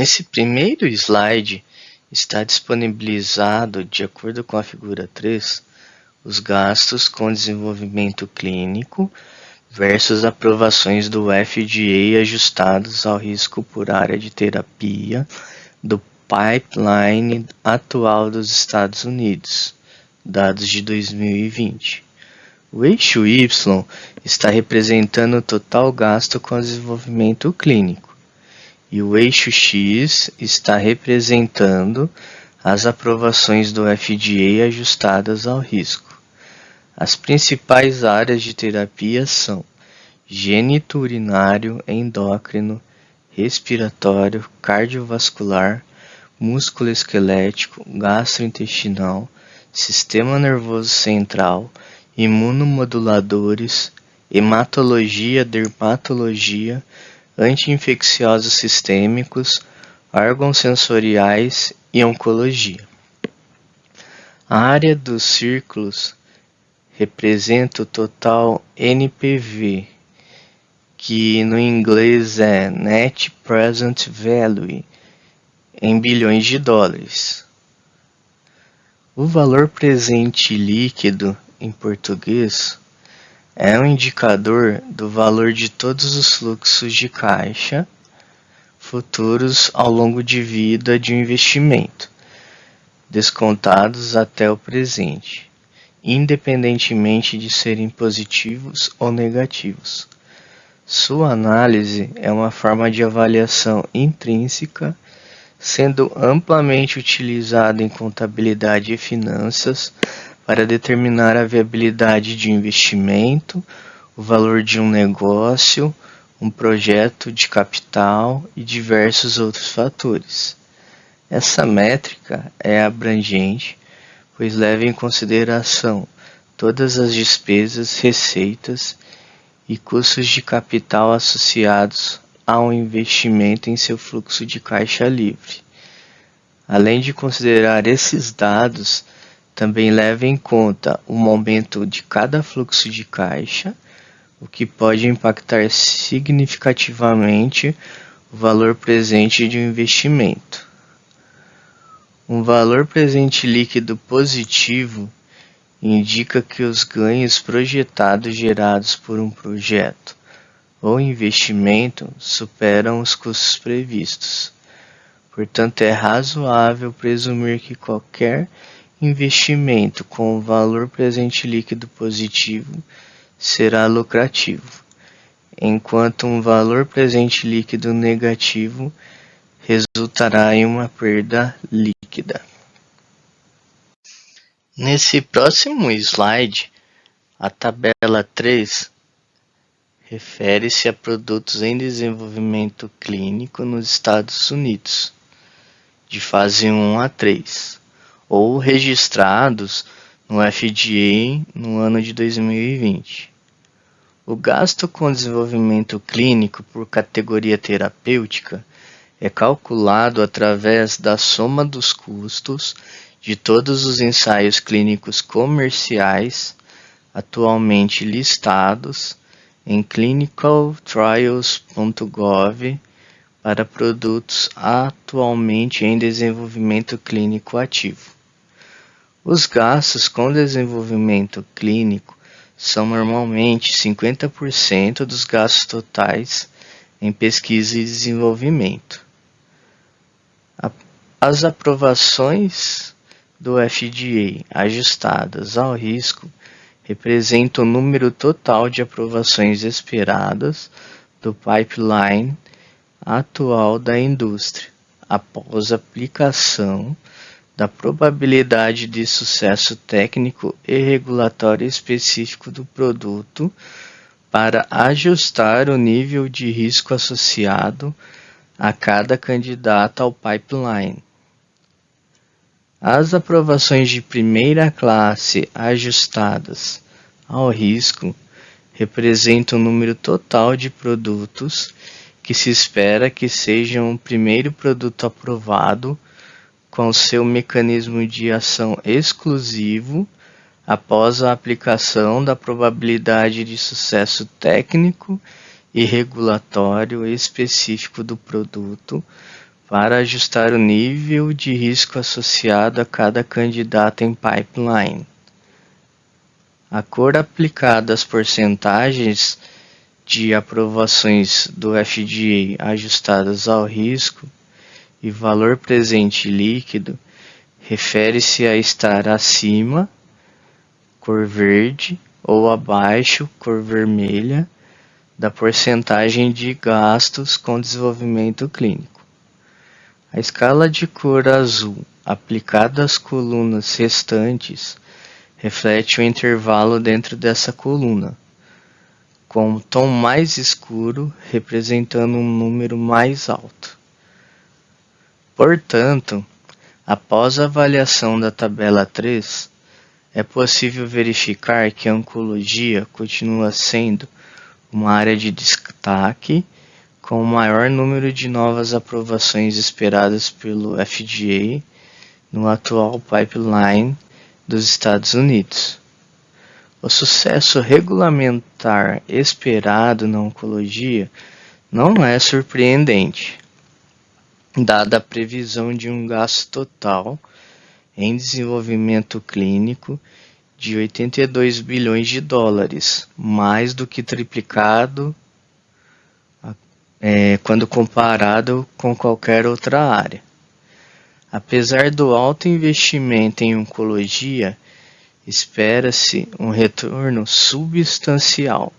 Nesse primeiro slide está disponibilizado, de acordo com a figura 3, os gastos com desenvolvimento clínico versus aprovações do FDA ajustados ao risco por área de terapia do pipeline atual dos Estados Unidos, dados de 2020. O eixo Y está representando o total gasto com desenvolvimento clínico, e o eixo X está representando as aprovações do FDA ajustadas ao risco. As principais áreas de terapia são geniturinário, endócrino, respiratório, cardiovascular, músculo-esquelético, gastrointestinal, sistema nervoso central, imunomoduladores, hematologia, dermatologia, anti-infecciosos sistêmicos, órgãos sensoriais e oncologia. A área dos círculos representa o total NPV, que no inglês é Net Present Value, em bilhões de dólares. O valor presente líquido, em português, é um indicador do valor de todos os fluxos de caixa futuros ao longo de vida de um investimento, descontados até o presente, independentemente de serem positivos ou negativos. Sua análise é uma forma de avaliação intrínseca, sendo amplamente utilizada em contabilidade e finanças para determinar a viabilidade de um investimento, o valor de um negócio, um projeto de capital e diversos outros fatores. Essa métrica é abrangente, pois leva em consideração todas as despesas, receitas e custos de capital associados a um investimento em seu fluxo de caixa livre. Além de considerar esses dados, também leva em conta o momento de cada fluxo de caixa, o que pode impactar significativamente o valor presente de um investimento. Um valor presente líquido positivo indica que os ganhos projetados gerados por um projeto ou investimento superam os custos previstos. Portanto, é razoável presumir que qualquer investimento com valor presente líquido positivo será lucrativo, enquanto um valor presente líquido negativo resultará em uma perda líquida. Nesse próximo slide, a tabela 3 refere-se a produtos em desenvolvimento clínico nos Estados Unidos, de fase 1 a 3, ou registrados no FDA no ano de 2020. O gasto com desenvolvimento clínico por categoria terapêutica é calculado através da soma dos custos de todos os ensaios clínicos comerciais atualmente listados em clinicaltrials.gov para produtos atualmente em desenvolvimento clínico ativo. Os gastos com desenvolvimento clínico são normalmente 50% dos gastos totais em pesquisa e desenvolvimento. As aprovações do FDA ajustadas ao risco representam o número total de aprovações esperadas do pipeline atual da indústria, após a aplicação da probabilidade de sucesso técnico e regulatório específico do produto para ajustar o nível de risco associado a cada candidato ao pipeline. As aprovações de primeira classe ajustadas ao risco representam o número total de produtos que se espera que sejam o primeiro produto aprovado com seu mecanismo de ação exclusivo após a aplicação da probabilidade de sucesso técnico e regulatório específico do produto para ajustar o nível de risco associado a cada candidato em pipeline. A cor aplicada às porcentagens de aprovações do FDA ajustadas ao risco e valor presente líquido refere-se a estar acima, cor verde, ou abaixo, cor vermelha, da porcentagem de gastos com desenvolvimento clínico. A escala de cor azul aplicada às colunas restantes reflete o intervalo dentro dessa coluna, com o tom mais escuro representando um número mais alto. Portanto, após a avaliação da tabela 3, é possível verificar que a oncologia continua sendo uma área de destaque, com o maior número de novas aprovações esperadas pelo FDA no atual pipeline dos Estados Unidos. O sucesso regulamentar esperado na oncologia não é surpreendente, dada a previsão de um gasto total em desenvolvimento clínico de 82 bilhões de dólares, mais do que triplicado quando comparado com qualquer outra área. Apesar do alto investimento em oncologia, espera-se um retorno substancial,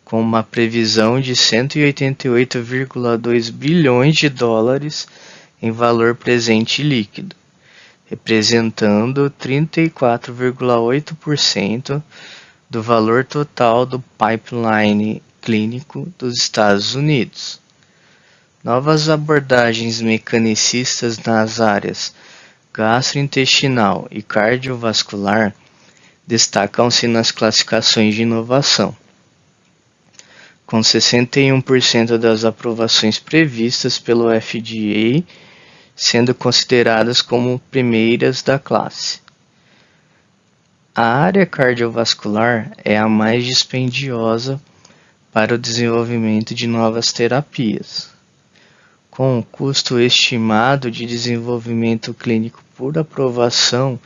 com uma previsão de 188,2 bilhões de dólares em valor presente líquido, representando 34,8% do valor total do pipeline clínico dos Estados Unidos. Novas abordagens mecanicistas nas áreas gastrointestinal e cardiovascular destacam-se nas classificações de inovação, com 61% das aprovações previstas pelo FDA sendo consideradas como primeiras da classe. A área cardiovascular é a mais dispendiosa para o desenvolvimento de novas terapias, com um custo estimado de desenvolvimento clínico por aprovação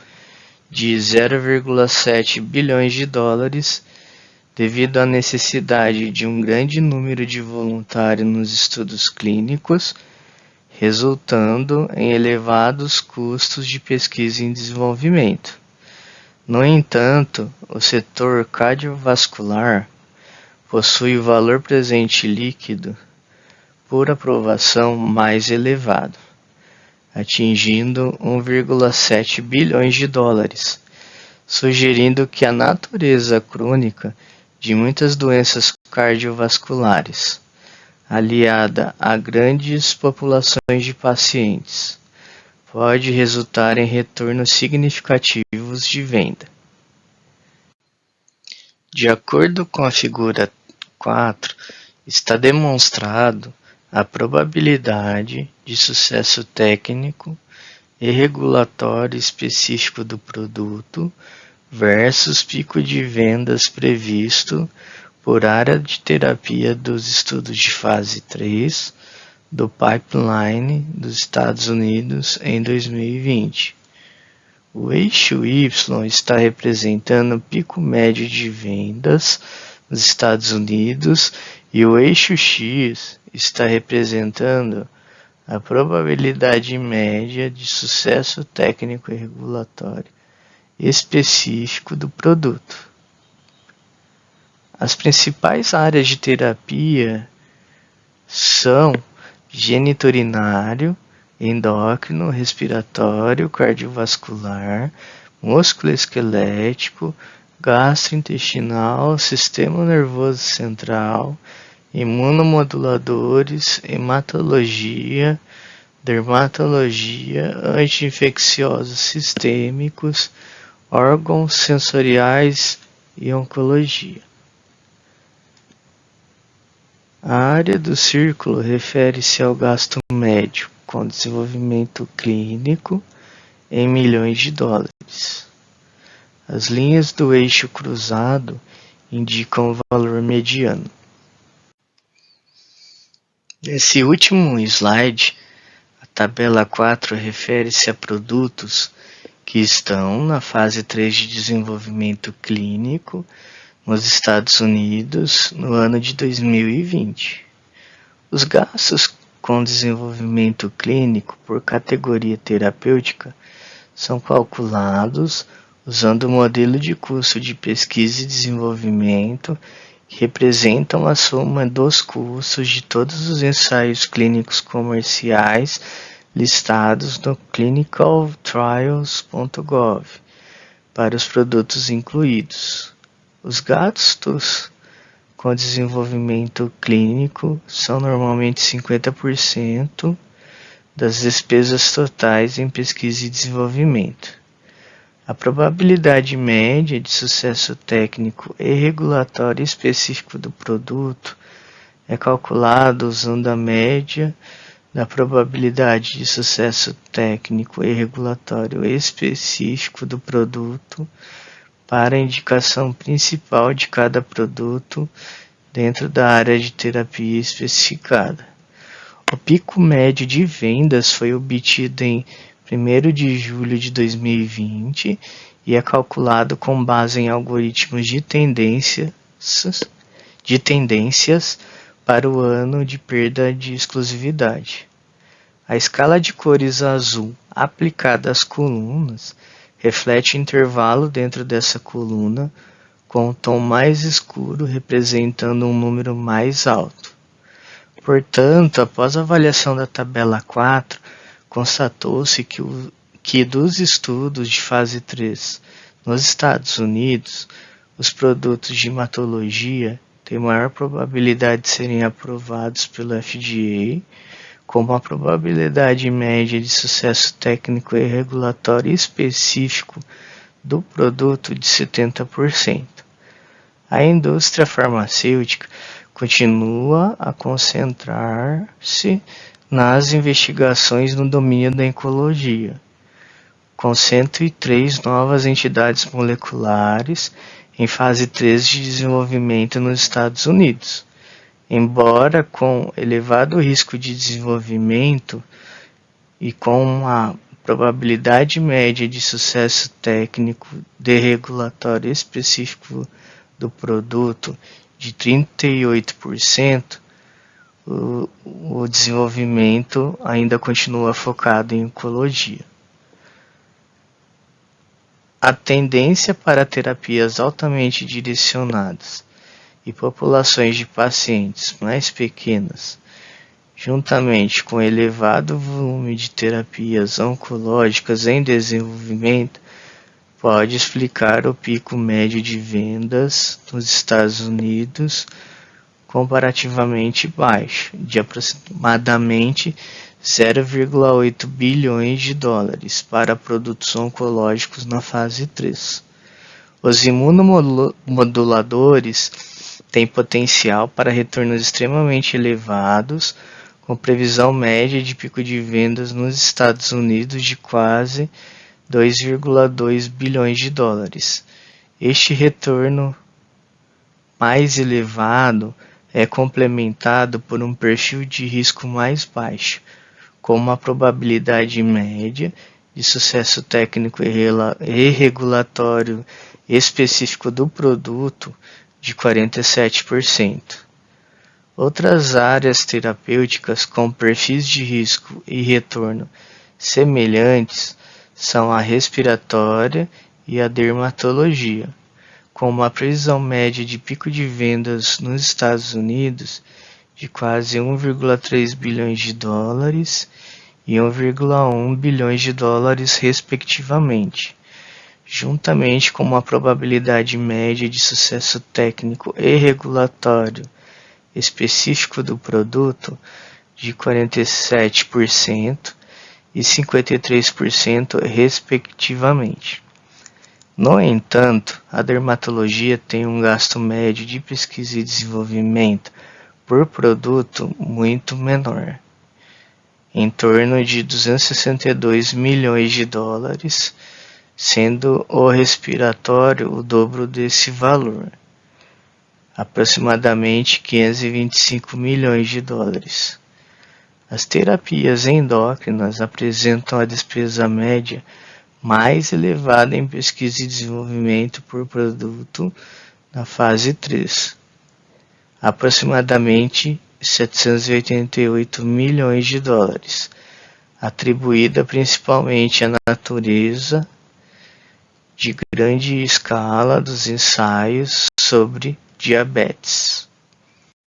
de 0,7 bilhões de dólares, devido à necessidade de um grande número de voluntários nos estudos clínicos, resultando em elevados custos de pesquisa e desenvolvimento. No entanto, o setor cardiovascular possui o valor presente líquido por aprovação mais elevado, atingindo 1,7 bilhões de dólares, sugerindo que a natureza crônica de muitas doenças cardiovasculares, aliada a grandes populações de pacientes, pode resultar em retornos significativos de venda. De acordo com a figura 4, está demonstrado a probabilidade de sucesso técnico e regulatório específico do produto versus pico de vendas previsto por área de terapia dos estudos de fase 3 do pipeline dos Estados Unidos em 2020. O eixo Y está representando o pico médio de vendas nos Estados Unidos e o eixo X está representando a probabilidade média de sucesso técnico e regulatório específico do produto. As principais áreas de terapia são geniturinário, endócrino, respiratório, cardiovascular, musculoesquelético, gastrointestinal, sistema nervoso central, imunomoduladores, hematologia, dermatologia, anti-infecciosos sistêmicos, órgãos sensoriais e oncologia. A área do círculo refere-se ao gasto médio com desenvolvimento clínico em milhões de dólares. As linhas do eixo cruzado indicam o valor mediano. Nesse último slide, a Tabela 4 refere-se a produtos que estão na fase 3 de desenvolvimento clínico nos Estados Unidos no ano de 2020. Os gastos com desenvolvimento clínico por categoria terapêutica são calculados usando o modelo de custo de pesquisa e desenvolvimento, que representam a soma dos custos de todos os ensaios clínicos comerciais listados no clinicaltrials.gov para os produtos incluídos. Os gastos com desenvolvimento clínico são normalmente 50% das despesas totais em pesquisa e desenvolvimento. A probabilidade média de sucesso técnico e regulatório específico do produto é calculada usando a média da probabilidade de sucesso técnico e regulatório específico do produto para a indicação principal de cada produto dentro da área de terapia especificada. O pico médio de vendas foi obtido em 1º de julho de 2020 e é calculado com base em algoritmos de tendências para o ano de perda de exclusividade. A escala de cores azul aplicada às colunas reflete o intervalo dentro dessa coluna, com o tom mais escuro representando um número mais alto. Portanto, após a avaliação da tabela 4, constatou-se que dos estudos de fase 3 nos Estados Unidos, os produtos de hematologia têm maior probabilidade de serem aprovados pelo FDA, com uma probabilidade média de sucesso técnico e regulatório específico do produto de 70%. A indústria farmacêutica continua a concentrar-se nas investigações no domínio da oncologia, com 103 novas entidades moleculares em fase 3 de desenvolvimento nos Estados Unidos. Embora com elevado risco de desenvolvimento e com uma probabilidade média de sucesso técnico de regulatório específico do produto de 38%, o desenvolvimento ainda continua focado em oncologia. A tendência para terapias altamente direcionadas e populações de pacientes mais pequenas, juntamente com elevado volume de terapias oncológicas em desenvolvimento, pode explicar o pico médio de vendas nos Estados Unidos comparativamente baixo, de aproximadamente 0,8 bilhões de dólares para produtos oncológicos na fase 3. Os imunomoduladores têm potencial para retornos extremamente elevados, com previsão média de pico de vendas nos Estados Unidos de quase 2,2 bilhões de dólares. Este retorno mais elevado é complementado por um perfil de risco mais baixo, com uma probabilidade média de sucesso técnico e regulatório específico do produto de 47%. Outras áreas terapêuticas com perfis de risco e retorno semelhantes são a respiratória e a dermatologia, com uma previsão média de pico de vendas nos Estados Unidos de quase 1,3 bilhões de dólares e 1,1 bilhões de dólares respectivamente, juntamente com uma probabilidade média de sucesso técnico e regulatório específico do produto de 47% e 53% respectivamente. No entanto, a dermatologia tem um gasto médio de pesquisa e desenvolvimento por produto muito menor, em torno de 262 milhões de dólares, sendo o respiratório o dobro desse valor, aproximadamente 525 milhões de dólares. As terapias endócrinas apresentam a despesa média mais elevada em pesquisa e desenvolvimento por produto na fase 3, aproximadamente 788 milhões de dólares, atribuída principalmente à natureza de grande escala dos ensaios sobre diabetes.